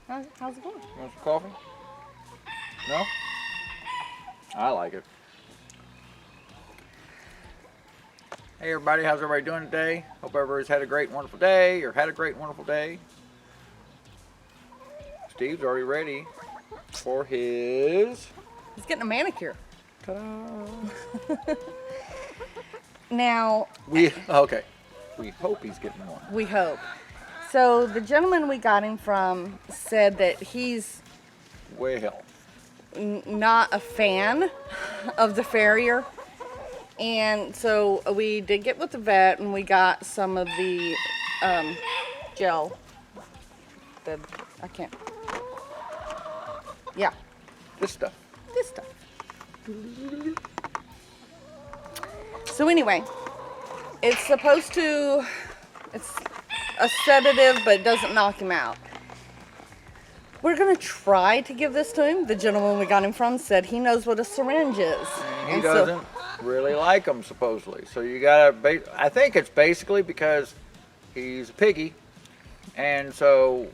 How's it going? You want some coffee? No? I like it. Hey everybody, how's everybody doing today? Hope everybody's had a great, wonderful day, or had a great, wonderful day. Steve's already ready for his... He's getting a manicure. Ta-da! Now... We hope he's getting one. We hope. So the gentleman we got him from said that he's Well. not a fan of the farrier. And so we did get with the vet and we got some of the gel. Yeah. This stuff. This stuff. So anyway, it's a sedative, but it doesn't knock him out. We're going to try to give this to him. The gentleman we got him from said he knows what a syringe is. And he doesn't really like them, supposedly. So you gotta, I think it's basically because he's a piggy. And so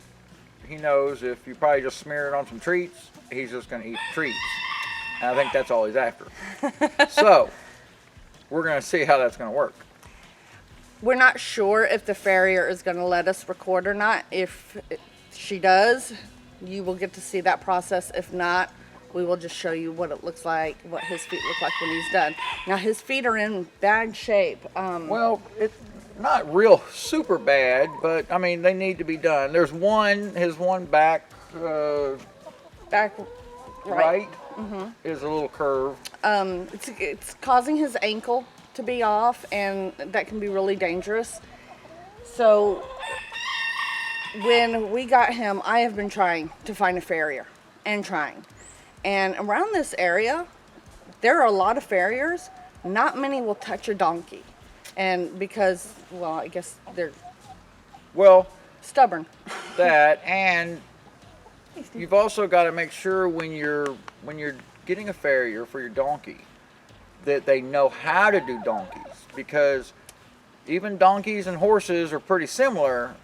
he knows if you probably just smear it on some treats, he's just going to eat the treats. And I think that's all he's after. So we're going to see how that's going to work. We're not sure if the farrier is going to let us record or not. If she does, you will get to see that process. If not, we will just show you what it looks like, what his feet look like when he's done. Now, his feet are in bad shape. Well, it's not real super bad, but I mean, they need to be done. There's his one back, back right is a little curve. It's causing his ankle to be off, and that can be really dangerous. So when we got him, I have been trying to find a farrier and trying. And around this area, there are a lot of farriers. Not many will touch a donkey. And because, well, I guess they're stubborn. That, and you've also got to make sure when you're getting a farrier for your donkey that they know how to do donkeys, because even donkeys and horses are pretty similar.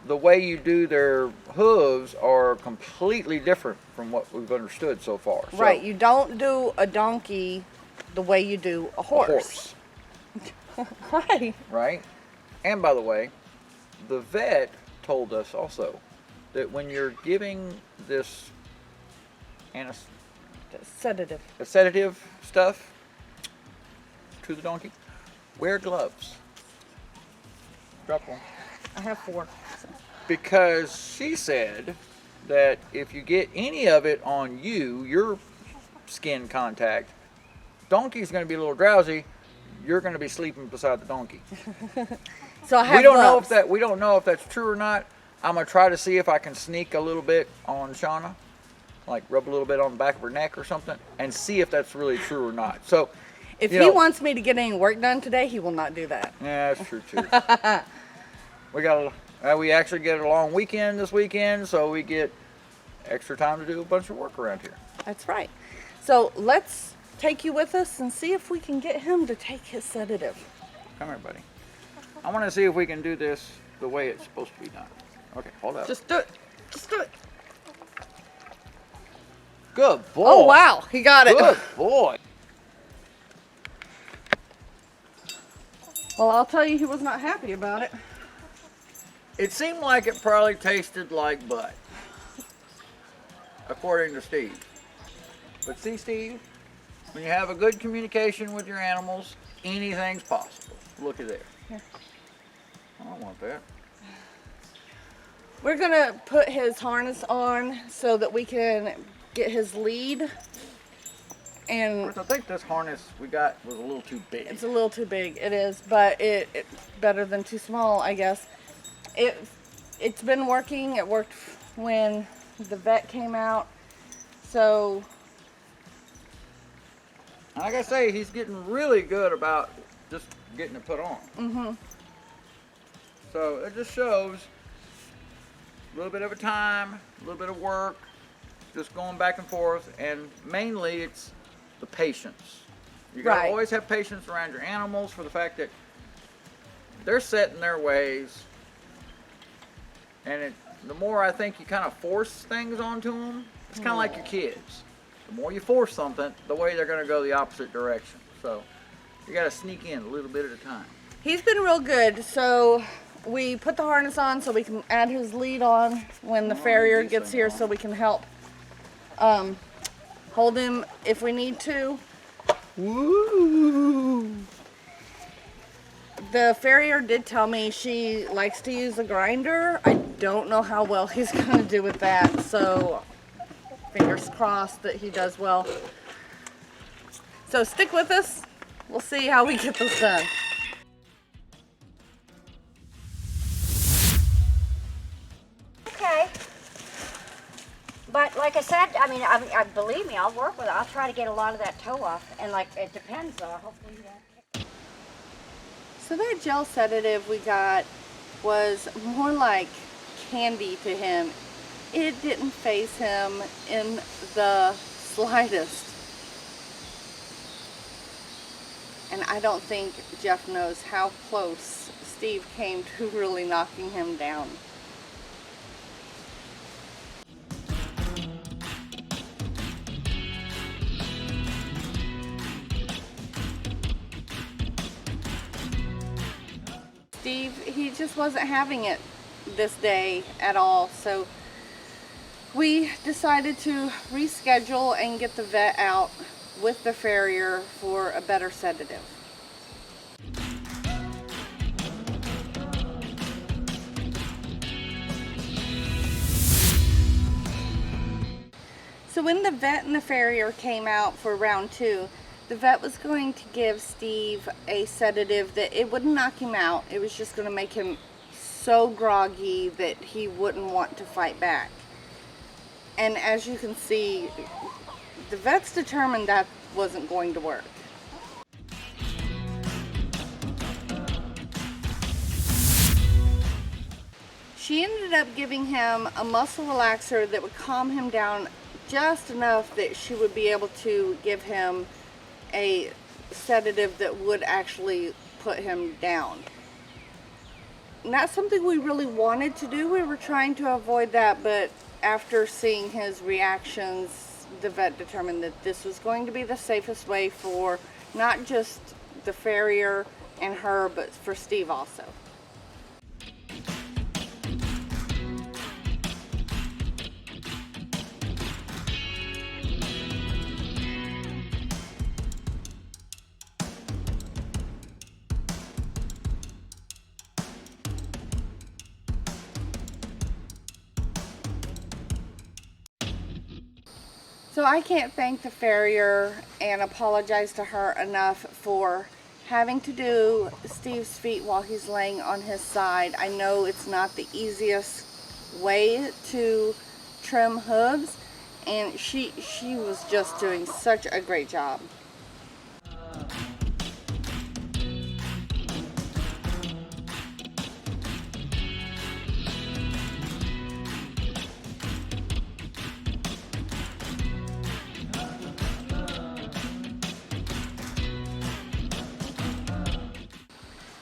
The way you do their hooves are completely different from what we've understood so far. Right, you don't do a donkey the way you do a horse. Right. Right. And by the way, the vet told us also that when you're giving this sedative stuff to the donkey, wear gloves. Drop one. I have 4. So. Because she said that if you get any of it on your skin contact, donkey's going to be a little drowsy. You're going to be sleeping beside the donkey. So I have gloves. We don't know if that's true or not. I'm going to try to see if I can sneak a little bit on Shauna, like rub a little bit on the back of her neck or something, and see if that's really true or not. So, if he wants me to get any work done today, he will not do that. Yeah, that's true too. We actually get a long weekend this weekend, so we get extra time to do a bunch of work around here. That's right. So let's take you with us and see if we can get him to take his sedative. Come here, buddy. I want to see if we can do this the way it's supposed to be done. Okay, hold up. Just do it. Just do it. Good boy. Oh, wow. He got it. Good boy. Well, I'll tell you, he was not happy about it. It seemed like it probably tasted like butt, according to Steve. But see, Steve, when you have a good communication with your animals, anything's possible. Look at there. Here. I don't want that. We're going to put his harness on so that we can get his lead. And I think this harness we got was a little too big. It's a little too big, it is, but it's better than too small, I guess. It's been working. It worked when the vet came out. So, like I say, he's getting really good about just getting it put on. Mm-hmm. So it just shows a little bit of a time, a little bit of work, just going back and forth, and mainly it's the patience. You gotta always have patience around your animals for the fact that they're set in their ways, and the more I think you kind of force things onto them, it's kind of like your kids. The more you force something, the way they're going to go the opposite direction. So you got to sneak in a little bit at a time. He's been real good. So we put the harness on so we can add his lead on when the farrier gets here, so we can help hold him if we need to. Woo! The farrier did tell me she likes to use a grinder. I don't know how well he's going to do with that, so fingers crossed that he does well. So stick with us. We'll see how we get this done. Okay. But like I said, I believe me, I'll work with it. I'll try to get a lot of that toe off. And like, it depends though. Hopefully you won't. So that gel sedative we got was more like candy to him. It didn't faze him in the slightest. And I don't think Jeff knows how close Steve came to really knocking him down. Steve, he just wasn't having it this day at all, so we decided to reschedule and get the vet out with the farrier for a better sedative. So when the vet and the farrier came out for round 2, the vet was going to give Steve a sedative that it wouldn't knock him out. It was just going to make him so groggy that he wouldn't want to fight back. And as you can see, the vet's determined that wasn't going to work. She ended up giving him a muscle relaxer that would calm him down just enough that she would be able to give him a sedative that would actually put him down. Not something we really wanted to do. We were trying to avoid that, but after seeing his reactions, the vet determined that this was going to be the safest way for not just the farrier and her, but for Steve also. So I can't thank the farrier and apologize to her enough for having to do Steve's feet while he's laying on his side. I know it's not the easiest way to trim hooves, and she was just doing such a great job.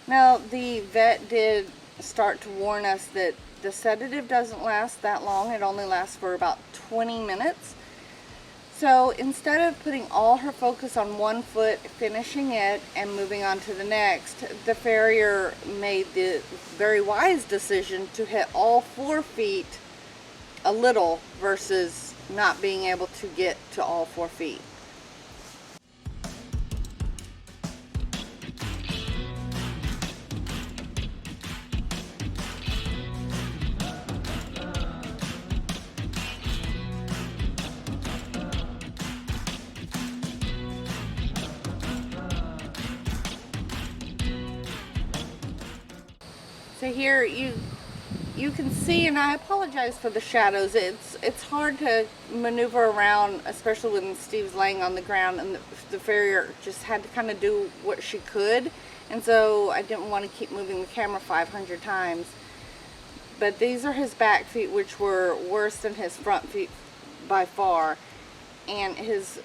Now, the vet did start to warn us that the sedative doesn't last that long. It only lasts for about 20 minutes. So instead of putting all her focus on one foot, finishing it, and moving on to the next, the farrier made the very wise decision to hit all 4 feet a little versus not being able to get to all 4 feet. So here you can see, and I apologize for the shadows. It's hard to maneuver around, especially when Steve's laying on the ground, and the farrier just had to kind of do what she could, and so I didn't want to keep moving the camera 500 times. But these are his back feet, which were worse than his front feet by far, and his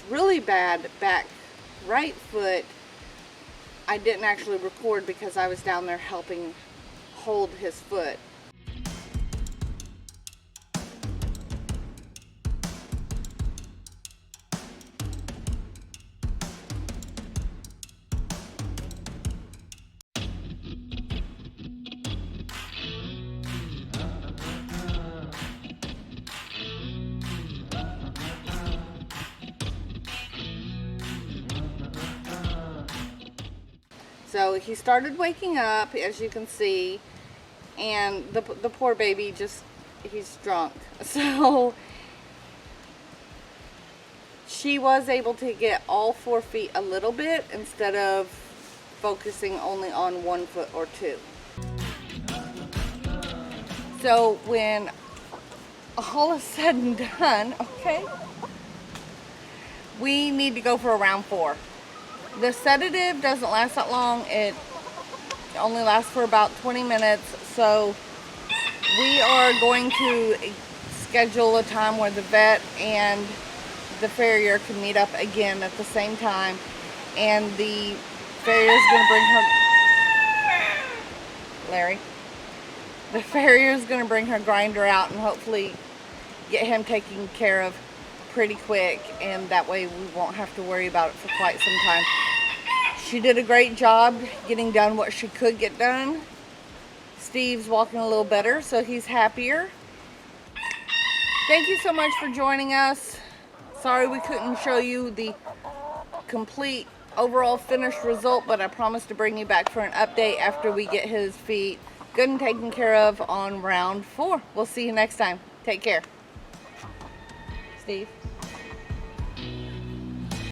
really bad back right foot I didn't actually record because I was down there helping hold his foot. So he started waking up, as you can see, and the poor baby he's drunk. So she was able to get all 4 feet a little bit instead of focusing only on 1 foot or 2. So when all is said and done, okay, we need to go for a round 4. The sedative doesn't last that long. It only lasts for about 20 minutes. So we are going to schedule a time where the vet and the farrier can meet up again at the same time. And the farrier is going to bring her... Larry. The farrier is going to bring her grinder out and hopefully get him taken care of pretty quick, and that way we won't have to worry about it for quite some time. She did a great job getting done what she could get done. Steve's walking a little better, so he's happier. Thank you so much for joining us. Sorry we couldn't show you the complete overall finished result, but I promise to bring you back for an update after we get his feet good and taken care of on round 4. We'll see you next time. Take care. Steve.